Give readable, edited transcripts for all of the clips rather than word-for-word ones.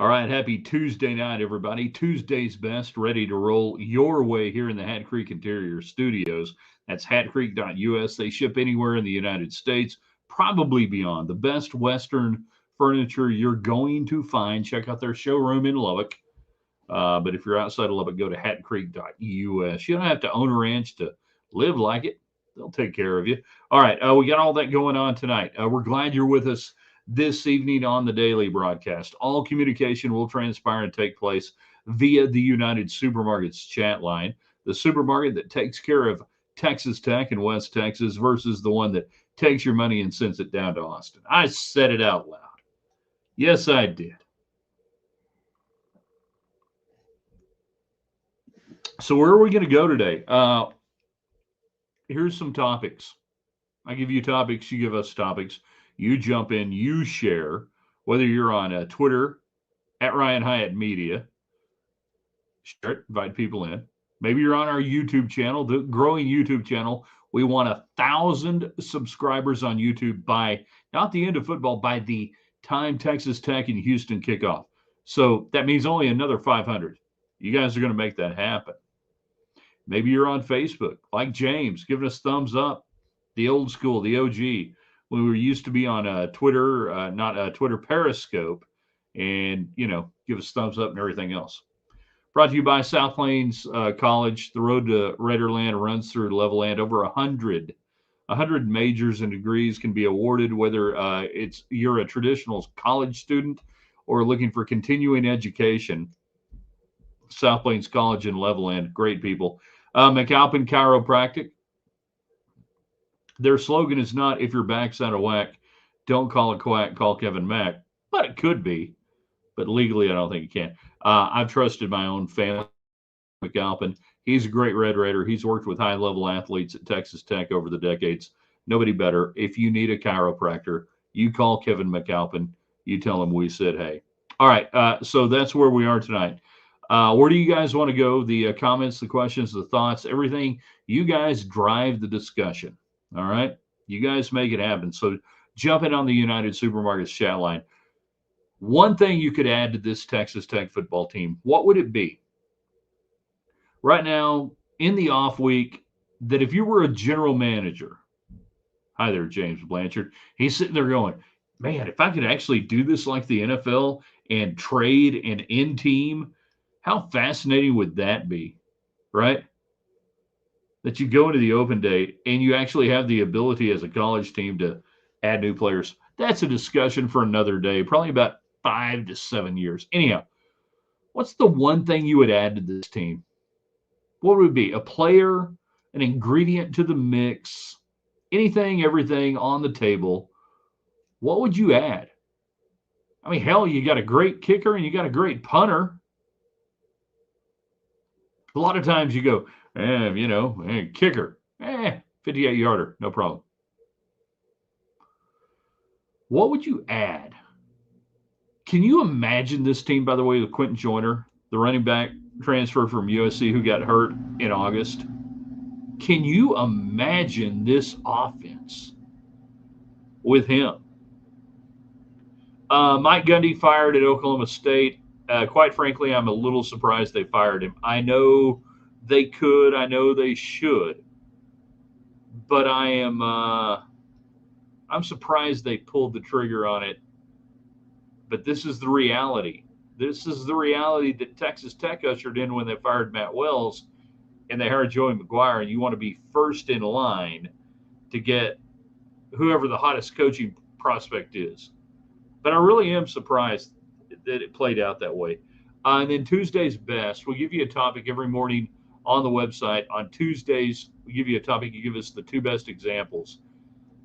All right, happy Tuesday night, everybody. Tuesday's best, ready to roll your way here in the Hat Creek Interior Studios. That's hatcreek.us. They ship anywhere in the United States, probably beyond. The best Western furniture you're going to find. Check out their showroom in Lubbock. But if you're outside of Lubbock, go to hatcreek.us. You don't have to own a ranch to live like it. They'll take care of you. All right, we got all that going on tonight. We're glad you're with us this evening on the daily broadcast. All communication will transpire and take place via the United Supermarkets chat line, the supermarket that takes care of Texas Tech and West Texas versus the one that takes your money and sends it down to Austin. I said it out loud. Yes, I did. So where are we going to go today? Here's some topics. I give you topics, you give us topics. You jump in, you share. Whether you're on Twitter at Ryan Hyatt Media, share it, invite people in. Maybe you're on our YouTube channel, the growing YouTube channel. We want 1,000 subscribers on YouTube by not the end of football, by the time Texas Tech and Houston kick off. So that means only another 500. You guys are going to make that happen. Maybe you're on Facebook, like James, giving us thumbs up. The old school, the OG. We were used to be on Twitter, not Twitter Periscope, and give us thumbs up and everything else. Brought to you by South Plains College. The road to Redderland runs through Levelland. Over 100 majors and degrees can be awarded, whether it's you're a traditional college student or looking for continuing education. South Plains College in Levelland, great people. McAlpin Chiropractic. Their slogan is not "if your back's out of whack, don't call a quack, call Kevin Mack," but it could be. But legally, I don't think you can. I've trusted my own family. McAlpin. He's a great Red Raider. He's worked with high-level athletes at Texas Tech over the decades. Nobody better. If you need a chiropractor, you call Kevin McAlpin. You tell him we said hey. All right, so that's where we are tonight. Where do you guys want to go? The comments, the questions, the thoughts, everything. You guys drive the discussion. All right. You guys make it happen. So jump in on the United Supermarkets chat line. One thing you could add to this Texas Tech football team, what would it be? Right now, in the off week, that if you were a general manager, hi there, James Blanchard, he's sitting there going, man, if I could actually do this like the NFL and trade and in team, how fascinating would that be? Right? That you go into the open day and you actually have the ability as a college team to add new players. That's a discussion for another day, probably about 5 to 7 years. Anyhow, what's the one thing you would add to this team? What would it be? A player, an ingredient to the mix, anything, everything on the table. What would you add? I mean, hell, you got a great kicker and you got a great punter. A lot of times you go, kicker, 58 yarder, no problem. What would you add? Can you imagine this team, by the way, with Quentin Joyner, the running back transfer from USC who got hurt in August? Can you imagine this offense with him? Mike Gundy fired at Oklahoma State. Quite frankly, I'm a little surprised they fired him. I know they could. I know they should. But I'm surprised they pulled the trigger on it. But this is the reality. This is the reality that Texas Tech ushered in when they fired Matt Wells and they hired Joey McGuire. And you want to be first in line to get whoever the hottest coaching prospect is. But I really am surprised that it played out that way. And then Tuesday's best, we'll give you a topic every morning on the website. On Tuesdays, we give you a topic. You give us the two best examples.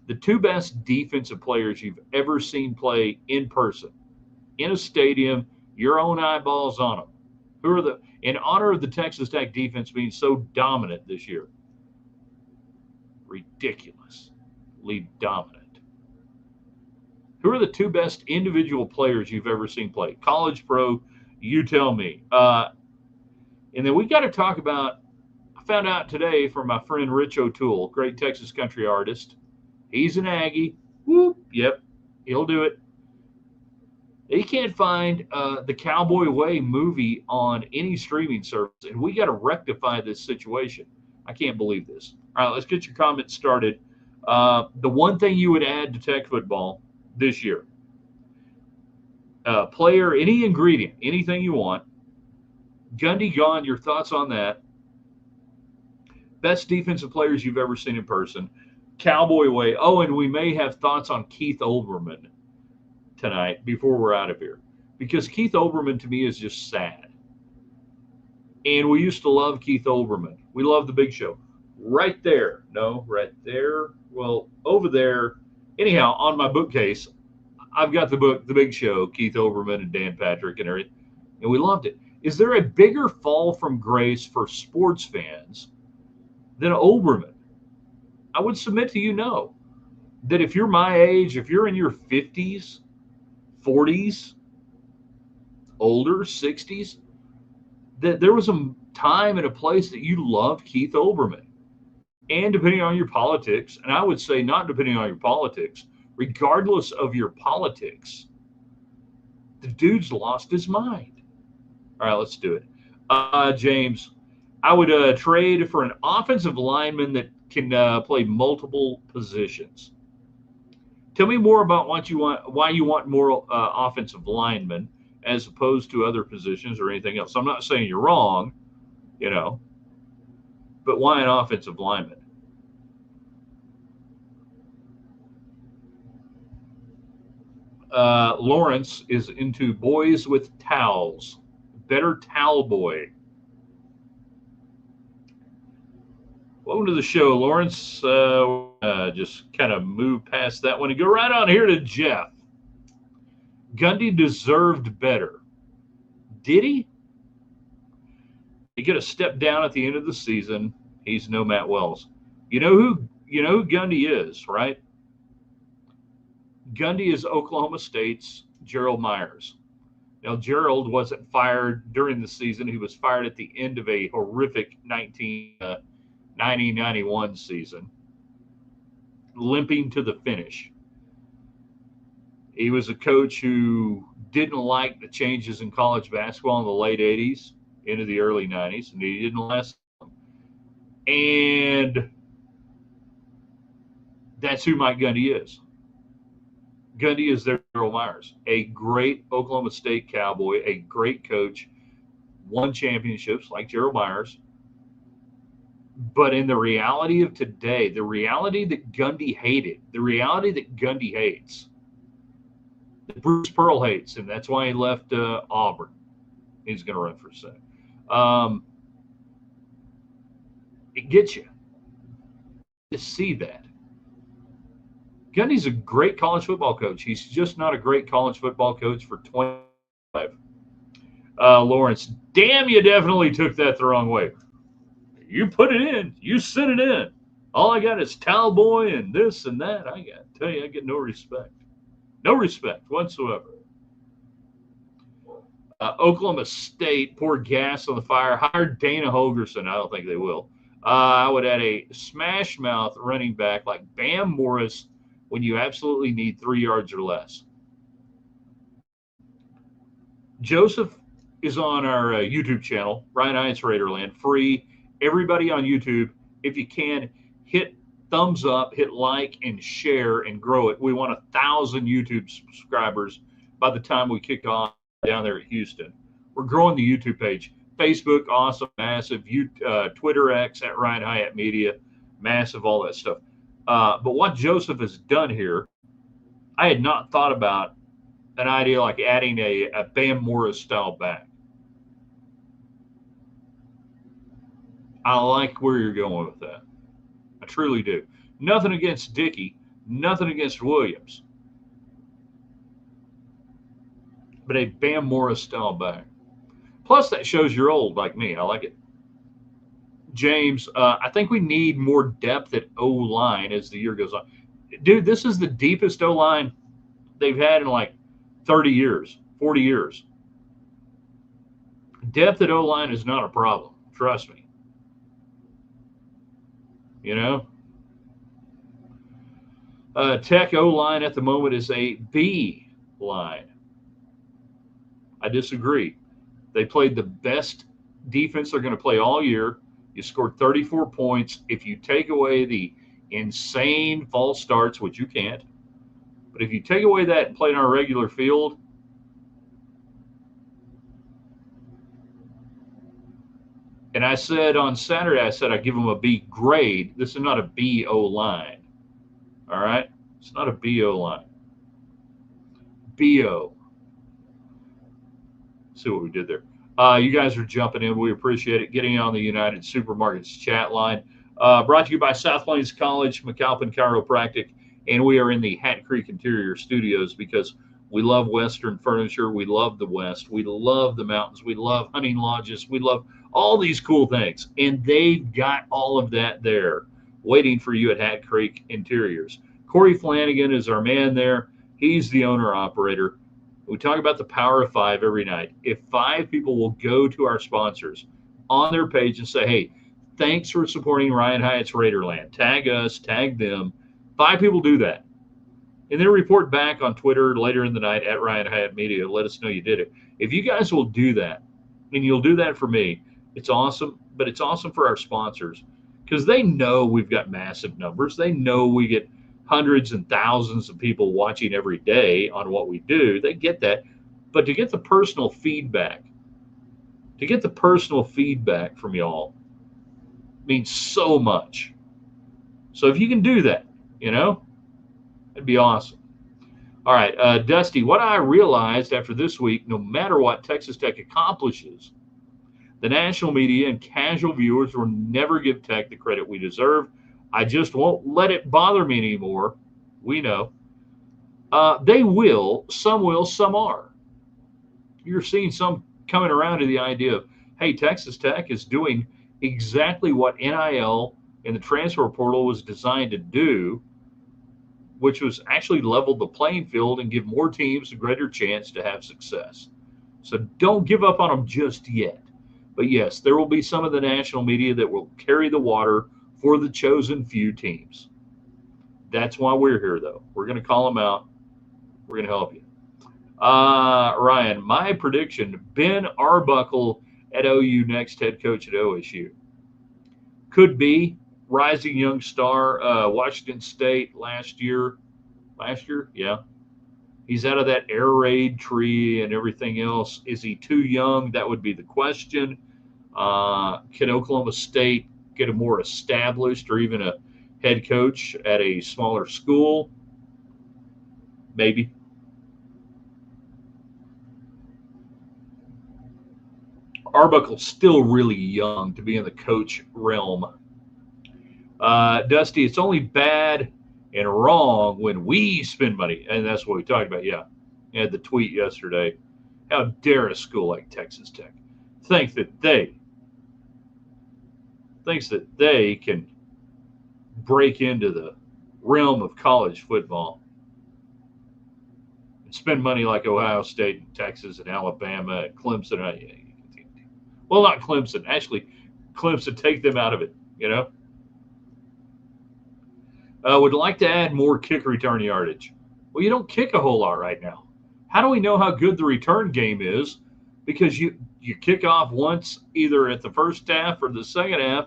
The two best defensive players you've ever seen play in person, in a stadium, your own eyeballs on them. Who are in honor of the Texas Tech defense being so dominant this year? Ridiculously dominant. Who are the two best individual players you've ever seen play? College, pro, you tell me. And then we got to talk about, I found out today from my friend Rich O'Toole, great Texas country artist. He's an Aggie. Whoop, yep, he'll do it. You can't find the Cowboy Way movie on any streaming service, and we got to rectify this situation. I can't believe this. All right, let's get your comments started. The one thing you would add to tech football this year, player, any ingredient, anything you want. Gundy Gone, your thoughts on that? Best defensive players you've ever seen in person. Cowboy Way. Oh, and we may have thoughts on Keith Olbermann tonight before we're out of here. Because Keith Olbermann to me is just sad. And we used to love Keith Olbermann. We love the Big Show. Right there. No, right there. Well, over there. Anyhow, on my bookcase, I've got the book, The Big Show, Keith Olbermann and Dan Patrick and everything. And we loved it. Is there a bigger fall from grace for sports fans than Olbermann? I would submit to you no. That if you're my age, if you're in your 50s, 40s, older, 60s, that there was a time and a place that you loved Keith Olbermann. And depending on your politics, and I would say not depending on your politics, regardless of your politics, the dude's lost his mind. All right, let's do it. James, I would trade for an offensive lineman that can play multiple positions. Tell me more about what you want, why you want more offensive linemen as opposed to other positions or anything else. I'm not saying you're wrong, you know, but why an offensive lineman? Lawrence is into boys with towels. Better towel boy. Welcome to the show, Lawrence. Just kind of move past that one and go right on here to Jeff. Gundy deserved better. Did he? He get a step down at the end of the season. He's no Matt Wells. You know who Gundy is, right? Gundy is Oklahoma State's Gerald Myers. Now, Gerald wasn't fired during the season. He was fired at the end of a horrific 1990-91 season, limping to the finish. He was a coach who didn't like the changes in college basketball in the late 80s into the early 90s, and he didn't last long. And that's who Mike Gundy is. Gundy is their Gerald Myers, a great Oklahoma State Cowboy, a great coach, won championships like Gerald Myers. But in the reality of today, the reality that Gundy hated, the reality that Gundy hates, that Bruce Pearl hates, and that's why he left Auburn. He's going to run for Senate. It gets you to see that. Gundy's a great college football coach. He's just not a great college football coach for 25. Lawrence, damn, you definitely took that the wrong way. You put it in. You sent it in. All I got is towel boy and this and that. I got to tell you, I get no respect. No respect whatsoever. Oklahoma State poured gas on the fire. Hired Dana Holgerson. I don't think they will. I would add a smash mouth running back like Bam Morris when you absolutely need 3 yards or less. Joseph is on our YouTube channel, Ryan Hines Raiderland, free. Everybody on YouTube, if you can, hit thumbs up, hit like, and share, and grow it. We want 1,000 YouTube subscribers by the time we kick off down there at Houston. We're growing the YouTube page. Facebook, awesome, massive. Twitter X at Ryan Hyatt Media, massive, all that stuff. But what Joseph has done here, I had not thought about an idea like adding a Bam Morris style back. I like where you're going with that. I truly do. Nothing against Dickey, nothing against Williams, but a Bam Morris style back. Plus, that shows you're old like me. I like it. James, I think we need more depth at O-line as the year goes on. Dude, this is the deepest O-line they've had in like 30 years, 40 years. Depth at O-line is not a problem. Trust me. You know? Tech O-line at the moment is a B line. I disagree. They played the best defense they're going to play all year. You scored 34 points. If you take away the insane false starts, which you can't, but if you take away that and play in our regular field, and I said on Saturday, I said I'd give them a B grade. This is not a B O line. All right? It's not a B O line. B O. See what we did there. You guys are jumping in. We appreciate it. Getting on the United Supermarkets chat line. Brought to you by South Plains College, McAlpin Chiropractic, and we are in the Hat Creek Interior Studios because we love Western furniture. We love the West. We love the mountains. We love hunting lodges. We love all these cool things. And they've got all of that there waiting for you at Hat Creek Interiors. Corey Flanagan is our man there. He's the owner-operator. We talk about the power of five every night. If 5 people will go to our sponsors on their page and say, hey, thanks for supporting Ryan Hyatt's Raiderland. Tag us, tag them. 5 people do that. And then report back on Twitter later in the night at Ryan Hyatt Media. Let us know you did it. If you guys will do that, and you'll do that for me, it's awesome. But it's awesome for our sponsors because they know we've got massive numbers. They know we get hundreds and thousands of people watching every day on what we do. They get that. But to get the personal feedback, from y'all means so much. So if you can do that, it'd be awesome. All right, Dusty, what I realized after this week, no matter what Texas Tech accomplishes, the national media and casual viewers will never give Tech the credit we deserve. I just won't let it bother me anymore. We know. They will, some are. You're seeing some coming around to the idea of, hey, Texas Tech is doing exactly what NIL and the transfer portal was designed to do, which was actually level the playing field and give more teams a greater chance to have success. So don't give up on them just yet. But yes, there will be some of the national media that will carry the water for the chosen few teams. That's why we're here, though. We're going to call them out. We're going to help you. Ryan, my prediction, Ben Arbuckle at OU, next head coach at OSU. Could be rising young star, Washington State last year. Yeah. He's out of that air raid tree and everything else. Is he too young? That would be the question. Can Oklahoma State get a more established or even a head coach at a smaller school? Maybe. Arbuckle's still really young to be in the coach realm. Dusty, it's only bad and wrong when we spend money. And that's what we talked about. Yeah. I had the tweet yesterday. How dare a school like Texas Tech thinks that they can break into the realm of college football and spend money like Ohio State and Texas and Alabama and Clemson. Well, not Clemson. Actually, Clemson, take them out of it, Would like to add more kick return yardage. Well, you don't kick a whole lot right now. How do we know how good the return game is? Because you kick off once either at the first half or the second half,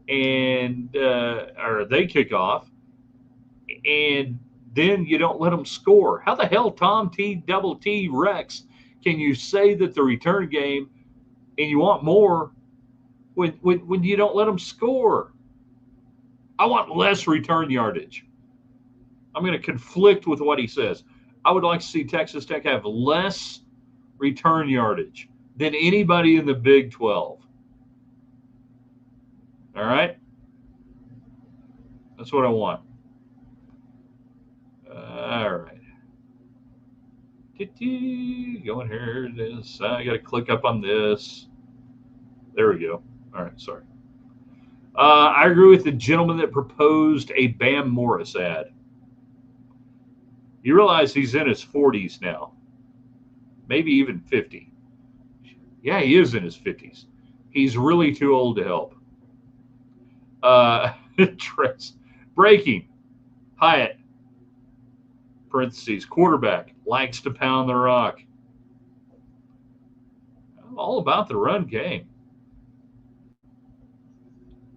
and or they kick off, and then you don't let them score. How the hell, Tom T, Double T, Rex, can you say that the return game and you want more when you don't let them score? I want less return yardage. I'm going to conflict with what he says. I would like to see Texas Tech have less return yardage than anybody in the Big 12. All right? That's what I want. All right. Going here. This. I got to click up on this. There we go. All right. Sorry. I agree with the gentleman that proposed a Bam Morris ad. You realize he's in his 40s now, maybe even 50. Yeah, he is in his 50s. He's really too old to help. Breaking. Hyatt, parentheses, quarterback, likes to pound the rock. all about the run game.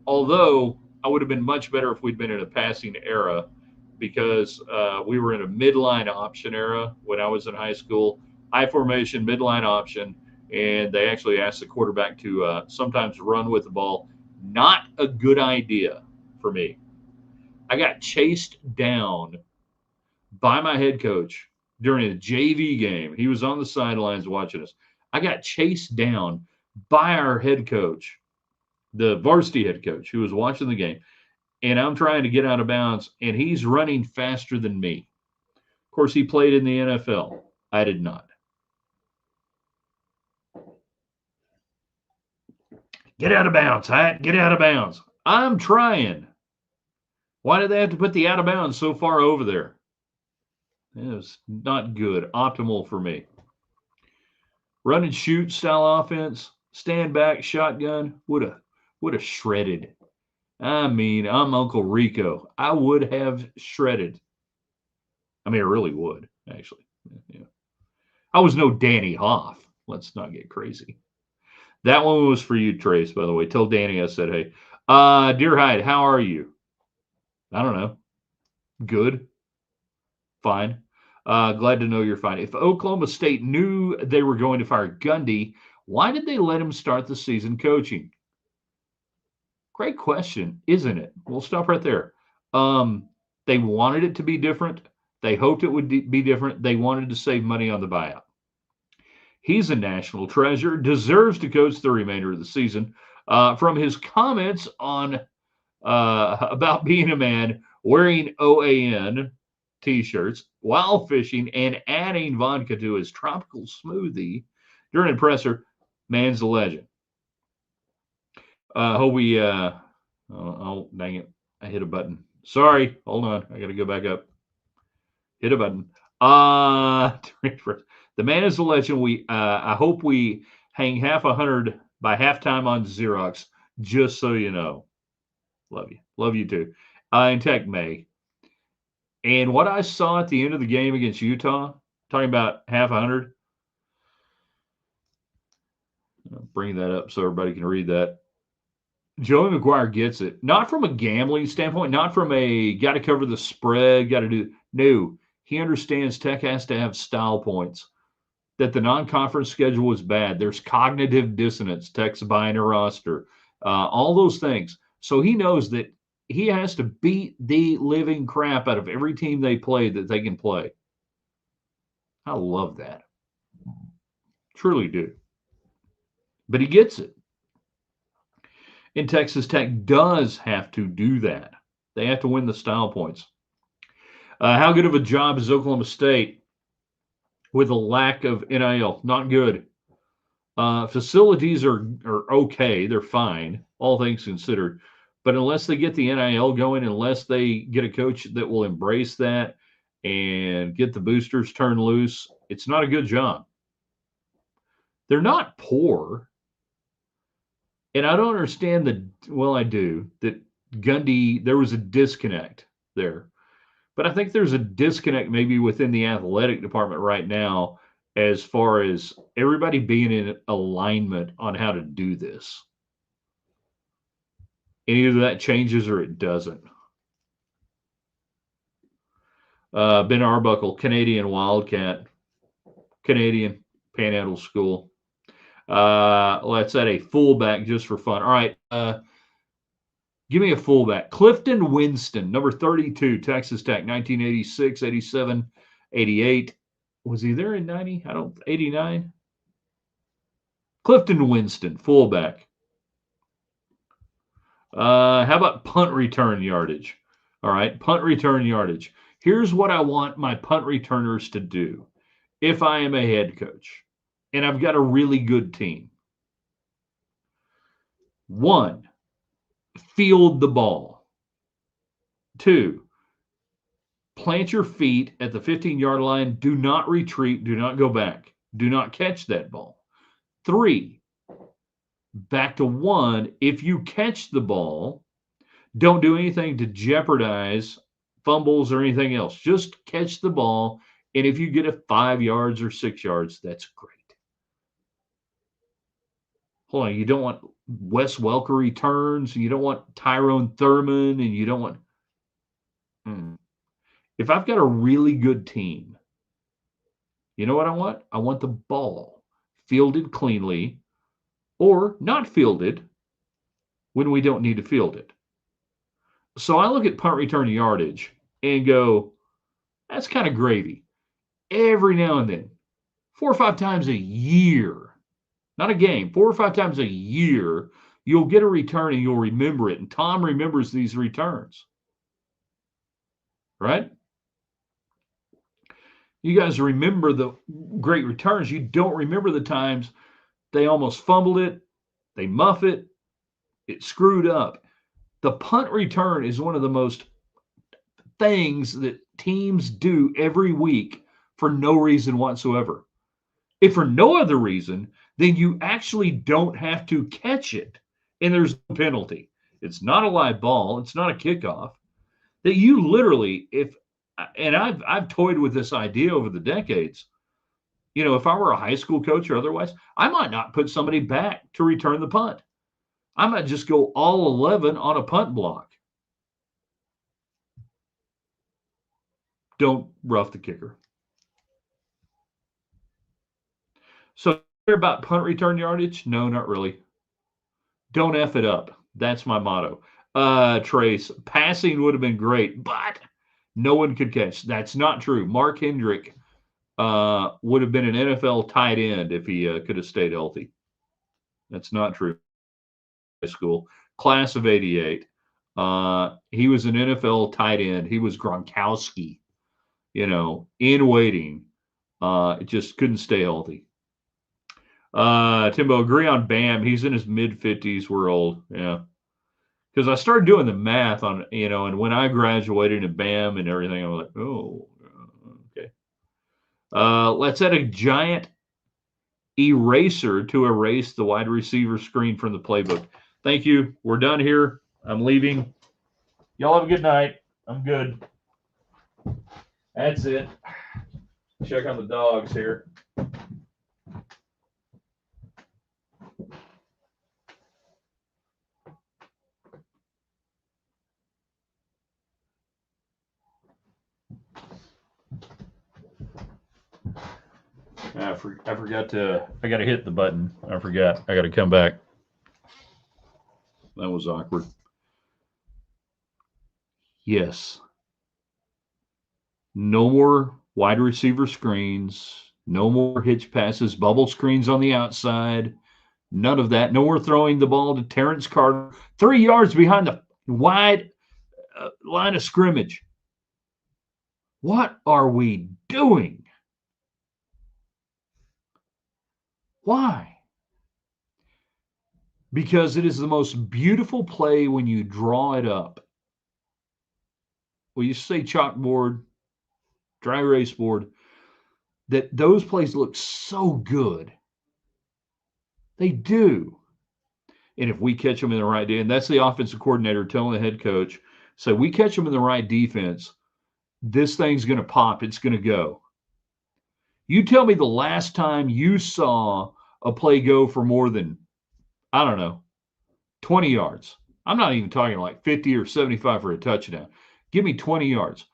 Although I would have been much better if we'd been in a passing era because we were in a midline option era when I was in high school, high formation, midline option, and they actually asked the quarterback to sometimes run with the ball. Not a good idea for me. I got chased down by my head coach during a JV game. He was on the sidelines watching us. I got chased down by our head coach, the varsity head coach, who was watching the game. And I'm trying to get out of bounds, and he's running faster than me. Of course, he played in the NFL. I did not. Get out of bounds, Hat. Get out of bounds. I'm trying. Why did they have to put the out of bounds so far over there? It was not good. Optimal for me. Run and shoot style offense, stand back, shotgun, would have shredded. I mean, I'm Uncle Rico. I would have shredded. I mean, I really would, actually. Yeah. I was no Danny Hoff. Let's not get crazy. That one was for you, Trace, by the way. Tell Danny I said, hey. Dear Hyde, how are you? I don't know. Good. Fine. Glad to know you're fine. If Oklahoma State knew they were going to fire Gundy, why did they let him start the season coaching? Great question, isn't it? We'll stop right there. They wanted it to be different. They hoped it would be different. They wanted to save money on the buyout. He's a national treasure, deserves to coach the remainder of the season. From his comments on about being a man wearing OAN T-shirts while fishing and adding vodka to his tropical smoothie during a presser, man's a legend. Hope we. Oh, dang it! I hit a button. Sorry. Hold on. I got to go back up. Hit a button. The man is a legend. I hope we hang half 100 by halftime on Xerox. Just so you know. Love you. Love you too. In Tech May. And what I saw at the end of the game against Utah, talking about half 100. I'll bring that up so everybody can read that. Joey McGuire gets it. Not from a gambling standpoint, not from a got to cover the spread, got to do. No, he understands Tech has to have style points, that the non-conference schedule was bad. There's cognitive dissonance, Tech's buying a roster, all those things. So he knows that he has to beat the living crap out of every team they play that they can play. I love that. Truly do. But he gets it. And Texas Tech does have to do that. They have to win the style points. How good of a job is Oklahoma State with a lack of NIL? Not good. Facilities are okay. They're fine, all things considered. But unless they get the NIL going, unless they get a coach that will embrace that and get the boosters turned loose, it's not a good job. They're not poor. And I don't understand well, I do, that Gundy, there was a disconnect there. But I think there's a disconnect maybe within the athletic department right now as far as everybody being in alignment on how to do this. And either that changes or it doesn't. Ben Arbuckle, Canadian Wildcat, Canadian Panhandle School. Let's add a fullback just for fun. All right. Give me a fullback. Clifton Winston, number 32, Texas Tech, 1986, 87, 88. Was he there in 90? 89? Clifton Winston, fullback. How about punt return yardage? All right, punt return yardage. Here's what I want my punt returners to do if I am a head coach and I've got a really good team. 1, field the ball. 2, plant your feet at the 15-yard line. Do not retreat. Do not go back. Do not catch that ball. 3, back to 1. If you catch the ball, don't do anything to jeopardize fumbles or anything else. Just catch the ball. And if you get it 5 yards or 6 yards, that's great. hold on, you don't want Wes Welker returns, you don't want Tyrone Thurman, and you don't want. Hmm. If I've got a really good team, you know what I want? I want the ball fielded cleanly or not fielded when we don't need to field it. So I look at punt return yardage and go, that's kind of gravy. Every now and then, 4 or 5 times a year, not a game, 4 or 5 times a year, you'll get a return and you'll remember it. And Tom remembers these returns, right? You guys remember the great returns. You don't remember the times they almost fumbled it, they muff it, it screwed up. The punt return is one of the most things that teams do every week for no reason whatsoever. If for no other reason, then you actually don't have to catch it and there's no penalty. It's not a live ball, it's not a kickoff. That you literally, if and I've toyed with this idea over the decades. You know, if I were a high school coach or otherwise, I might not put somebody back to return the punt. I might just go all 11 on a punt block. Don't rough the kicker. So, about punt return yardage? No, not really. Don't F it up. That's my motto. Trace, passing would have been great, but no one could catch. That's not true. Mark Hendrick would have been an NFL tight end if he could have stayed healthy. That's not true. High school, class of '88. He was an NFL tight end. He was Gronkowski, in waiting. Just couldn't stay healthy. Timbo, agree on Bam. He's in his mid 50s. We're old. Yeah. Because I started doing the math on, and when I graduated in Bam and everything, I was like, oh, okay. Let's add a giant eraser to erase the wide receiver screen from the playbook. Thank you. We're done here. I'm leaving. Y'all have a good night. I'm good. That's it. Check on the dogs here. I forgot I got to hit the button. I forgot. I got to come back. That was awkward. Yes. No more wide receiver screens. No more hitch passes, bubble screens on the outside. None of that. No more throwing the ball to Terrence Carter 3 yards behind the wide line of scrimmage. What are we doing? Why? Because it is the most beautiful play when you draw it up. Well, you say chalkboard, dry erase board, that those plays look so good. They do. And if we catch them in the right day, and that's the offensive coordinator telling the head coach, so we catch them in the right defense, this thing's going to pop. It's going to go. You tell me the last time you saw a play go for more than, I don't know, 20 yards. I'm not even talking like 50 or 75 for a touchdown. Give me 20 yards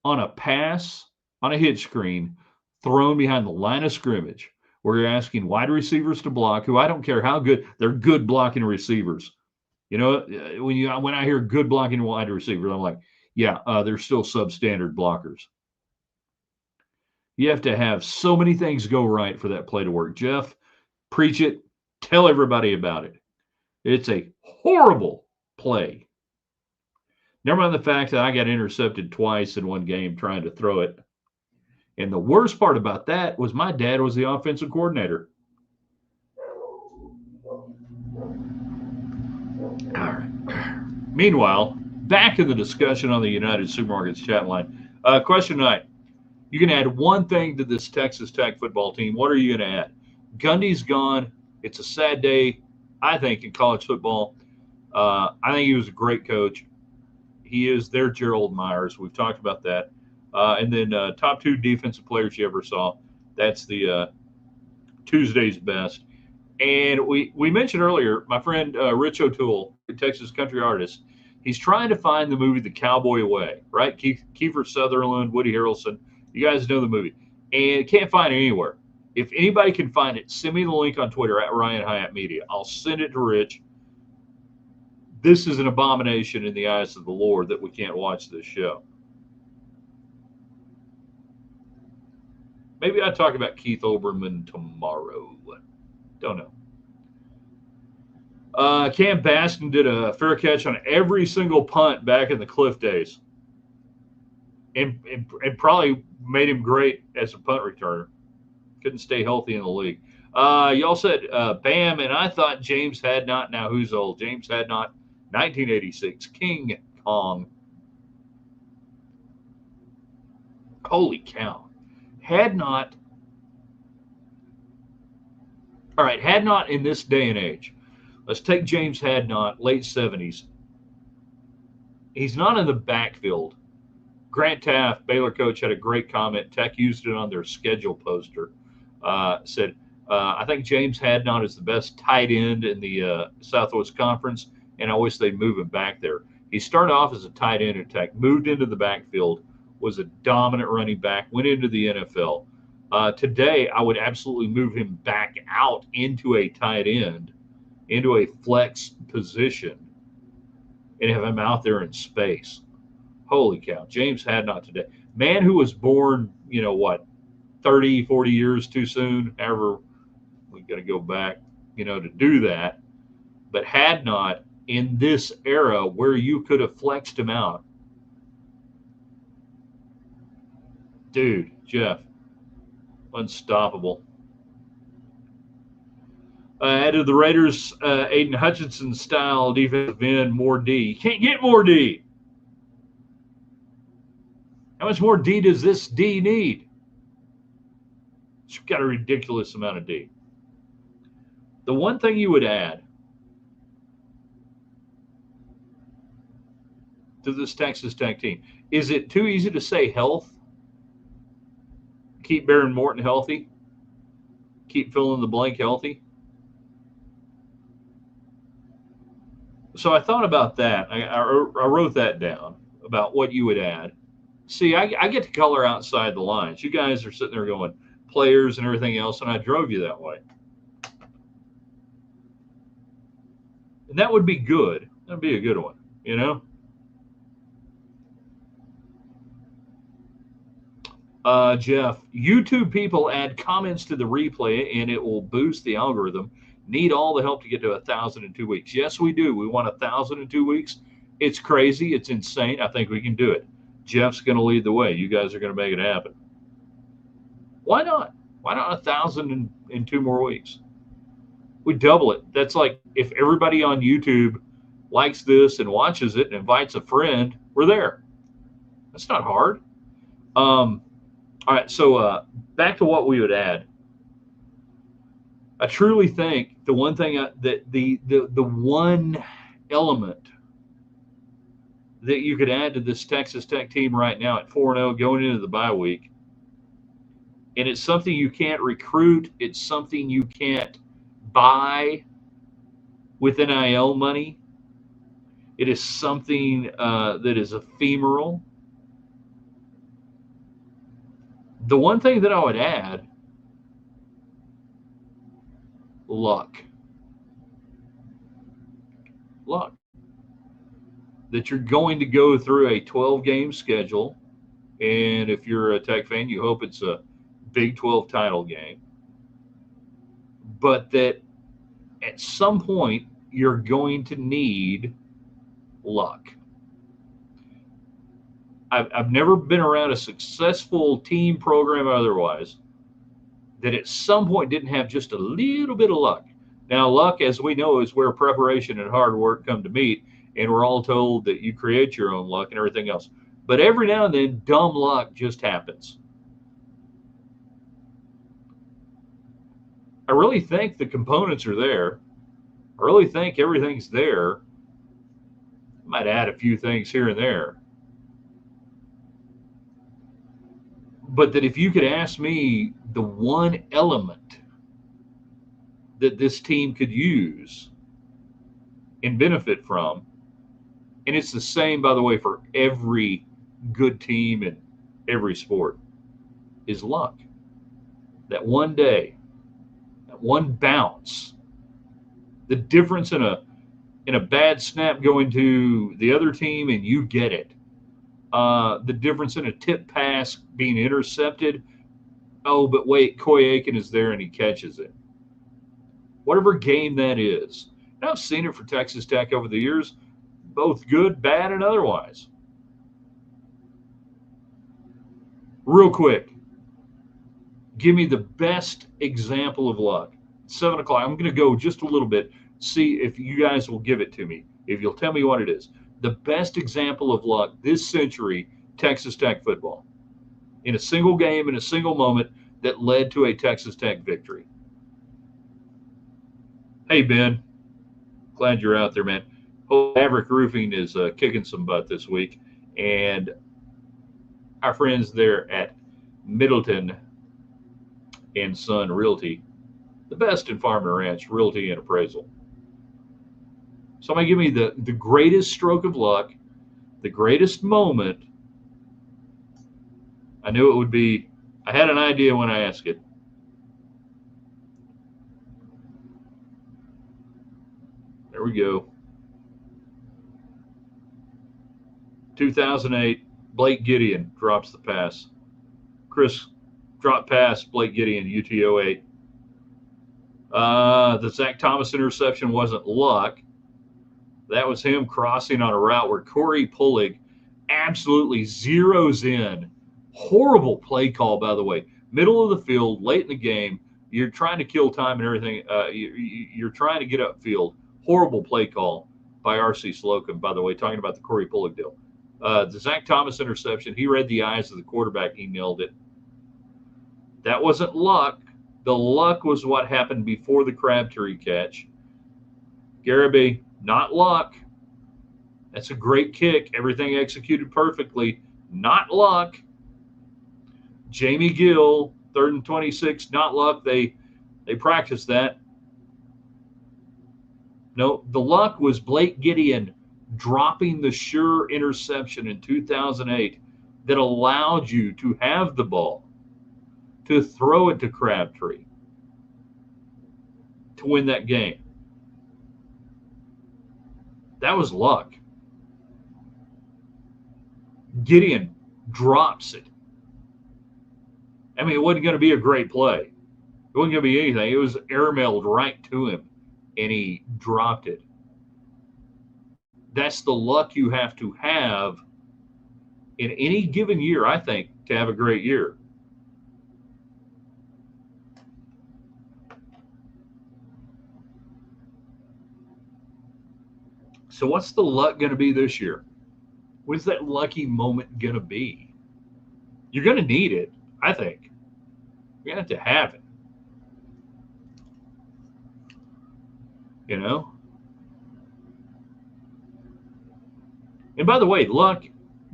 on a pass, on a hit screen, thrown behind the line of scrimmage, where you're asking wide receivers to block, who I don't care how good, they're good blocking receivers. When I hear good blocking wide receivers, I'm like, yeah, they're still substandard blockers. You have to have so many things go right for that play to work. Jeff, preach it. Tell everybody about it. It's a horrible play. Never mind the fact that I got intercepted twice in one game trying to throw it. And the worst part about that was my dad was the offensive coordinator. All right. Meanwhile, back in the discussion on the United Supermarkets chat line. Question tonight. You can add one thing to this Texas Tech football team. What are you going to add? Gundy's gone. It's a sad day, I think, in college football. I think he was a great coach. He is their Gerald Myers. We've talked about that. And then top 2 defensive players you ever saw. That's the Tuesday's best. And we mentioned earlier, my friend Rich O'Toole, Texas country artist, he's trying to find the movie The Cowboy Way, right? Kiefer Sutherland, Woody Harrelson. You guys know the movie. And can't find it anywhere. If anybody can find it, send me the link on Twitter at Ryan Hyatt Media. I'll send it to Rich. This is an abomination in the eyes of the Lord that we can't watch this show. Maybe I'll talk about Keith Olbermann tomorrow. Don't know. Cam Baskin did a fair catch on every single punt back in the Cliff days. And probably made him great as a punt returner. Couldn't stay healthy in the league. Y'all said Bam, and I thought James Hadnot. Now who's old? James Hadnot, 1986. King Kong. Holy cow. Hadnot. All right, Hadnot in this day and age. Let's take James Hadnot, late 70s. He's not in the backfield. Grant Taft, Baylor coach, had a great comment. Tech used it on their schedule poster. Said, I think James Hadnot is the best tight end in the Southwest Conference, and I wish they'd move him back there. He started off as a tight end at Tech, moved into the backfield, was a dominant running back, went into the NFL. Today, I would absolutely move him back out into a tight end, into a flex position, and have him out there in space. Holy cow. James Hadnot today. Man who was born, 30, 40 years too soon. However, we got to go back, to do that. But Hadnot in this era where you could have flexed him out. Dude, Jeff, unstoppable. Added the Raiders, Aiden Hutchinson style defensive end, more D. You can't get more D. How much more D does this D need? It's got a ridiculous amount of D. The one thing you would add to this Texas Tech team, is it too easy to say health? Keep Baron Morton healthy? Keep fill in the blank healthy? So I thought about that. I wrote that down about what you would add. See, I get to color outside the lines. You guys are sitting there going players and everything else, and I drove you that way. And that would be good. That would be a good one, Jeff, YouTube people add comments to the replay, and it will boost the algorithm. Need all the help to get to 1,000 in 2 weeks. Yes, we do. We want 1,000 in 2 weeks. It's crazy. It's insane. I think we can do it. Jeff's going to lead the way. You guys are going to make it happen. Why not? Why not 1,000 in 2 more weeks? We double it. That's like if everybody on YouTube likes this and watches it and invites a friend, we're there. That's not hard. All right, so back to what we would add. I truly think the one thing that the one element that you could add to this Texas Tech team right now at 4-0 going into the bye week, and it's something you can't recruit, it's something you can't buy with NIL money. It is something that is ephemeral. The one thing that I would add, luck. Luck. That you're going to go through a 12-game schedule, and if you're a Tech fan, you hope it's a Big 12 title game. But that at some point, you're going to need luck. I've never been around a successful team program otherwise that at some point didn't have just a little bit of luck. Now, luck, as we know, is where preparation and hard work come to meet, and we're all told that you create your own luck and everything else. But every now and then, dumb luck just happens. I really think the components are there. I really think everything's there. I might add a few things here and there. But that if you could ask me the one element that this team could use and benefit from. And it's the same, by the way, for every good team in every sport, is luck. That one day, that one bounce, the difference in a bad snap going to the other team and you get it. The difference in a tip pass being intercepted. Oh, but wait, Coy Aiken is there and he catches it. Whatever game that is. And I've seen it for Texas Tech over the years, both good, bad, and otherwise. Real quick, give me the best example of luck. 7 o'clock. I'm going to go just a little bit, see if you guys will give it to me, if you'll tell me what it is. The best example of luck this century, Texas Tech football. In a single game, in a single moment that led to a Texas Tech victory. Hey, Ben. Glad you're out there, man. Hope Maverick Roofing is kicking some butt this week. And our friends there at Middleton and Son Realty, the best in farm and ranch, realty and appraisal. Somebody give me the greatest stroke of luck, the greatest moment. I knew it would be, I had an idea when I asked it. There we go. 2008, Blake Gideon drops the pass. Chris dropped pass, Blake Gideon, UT08. The Zach Thomas interception wasn't luck. That was him crossing on a route where Corey Pullig absolutely zeroes in. Horrible play call, by the way. Middle of the field, late in the game. You're trying to kill time and everything. You're trying to get upfield. Horrible play call by R.C. Slocum, by the way, talking about the Corey Pullig deal. The Zach Thomas interception, he read the eyes of the quarterback. He nailed it. That wasn't luck. The luck was what happened before the Crabtree catch. Garibay, not luck. That's a great kick. Everything executed perfectly. Not luck. Jamie Gill, 3rd and 26, not luck. They practiced that. No, the luck was Blake Gideon dropping the sure interception in 2008 that allowed you to have the ball, to throw it to Crabtree, to win that game. That was luck. Gideon drops it. I mean, it wasn't going to be a great play. It wasn't going to be anything. It was airmailed right to him, and he dropped it. That's the luck you have to have in any given year, I think, to have a great year. So what's the luck going to be this year? What's that lucky moment going to be? You're going to need it, I think. You're going to have it. You know? And by the way, luck,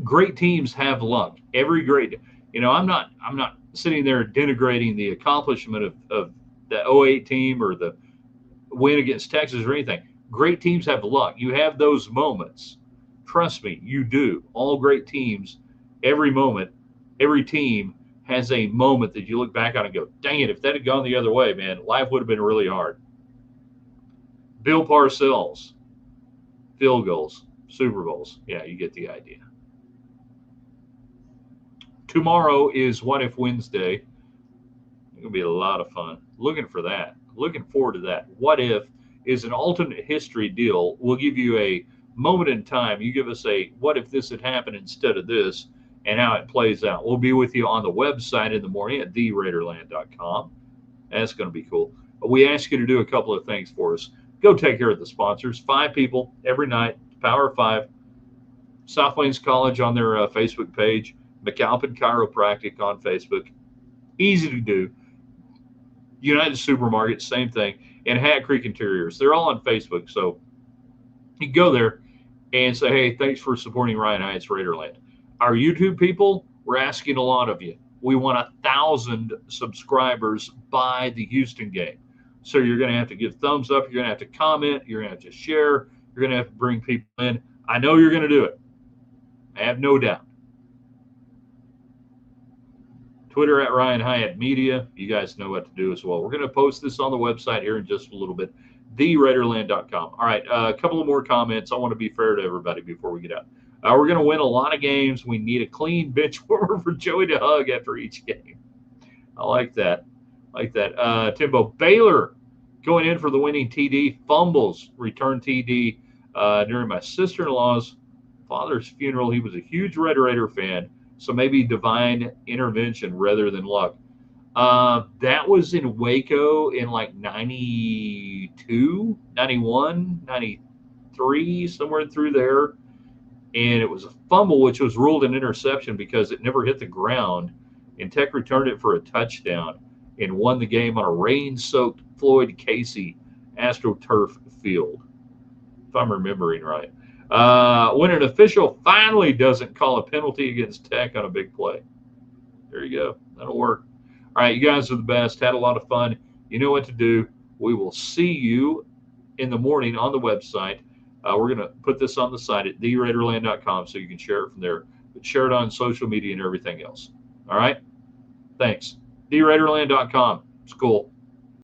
great teams have luck. Every great, I'm not sitting there denigrating the accomplishment of the 08 team or the win against Texas or anything. Great teams have luck. You have those moments. Trust me, you do. All great teams, every moment, every team has a moment that you look back on and go, dang it, if that had gone the other way, man, life would have been really hard. Bill Parcells, field goals, Super Bowls. Yeah, you get the idea. Tomorrow is What If Wednesday. It's going to be a lot of fun. Looking for that. Looking forward to that. What If is an alternate history deal. We'll give you a moment in time. You give us a what if this had happened instead of this and how it plays out. We'll be with you on the website in the morning at theraiderland.com. That's going to be cool. But we ask you to do a couple of things for us. Go take care of the sponsors. 5 people every night, Power 5. South Plains College on their Facebook page. McAlpin Chiropractic on Facebook. Easy to do. United Supermarket, same thing. And Hat Creek Interiors. They're all on Facebook. So you can go there and say, hey, thanks for supporting Ryan Hyatt's Raiderland. Our YouTube people, we're asking a lot of you. We want 1,000 subscribers by the Houston game. So you're going to have to give thumbs up. You're going to have to comment. You're going to have to share. You're going to have to bring people in. I know you're going to do it. I have no doubt. Twitter at Ryan Hyatt Media. You guys know what to do as well. We're going to post this on the website here in just a little bit, theraiderland.com. All right, a couple of more comments. I want to be fair to everybody before we get out. We're going to win a lot of games. We need a clean bench warmer for Joey to hug after each game. I like that. Timbo Baylor going in for the winning TD. Fumbles, return TD during my sister-in-law's father's funeral. He was a huge Red Raider fan, so maybe divine intervention rather than luck. That was in Waco in like 92, 91, 93, somewhere through there. And it was a fumble, which was ruled an interception because it never hit the ground. And Tech returned it for a touchdown and won the game on a rain-soaked Floyd Casey AstroTurf field, if I'm remembering right. When an official finally doesn't call a penalty against Tech on a big play. There you go. That'll work. All right, you guys are the best. Had a lot of fun. You know what to do. We will see you in the morning on the website. We're going to put this on the site at theraiderland.com so you can share it from there. But share it on social media and everything else. All right? Thanks. theraiderland.com. It's cool.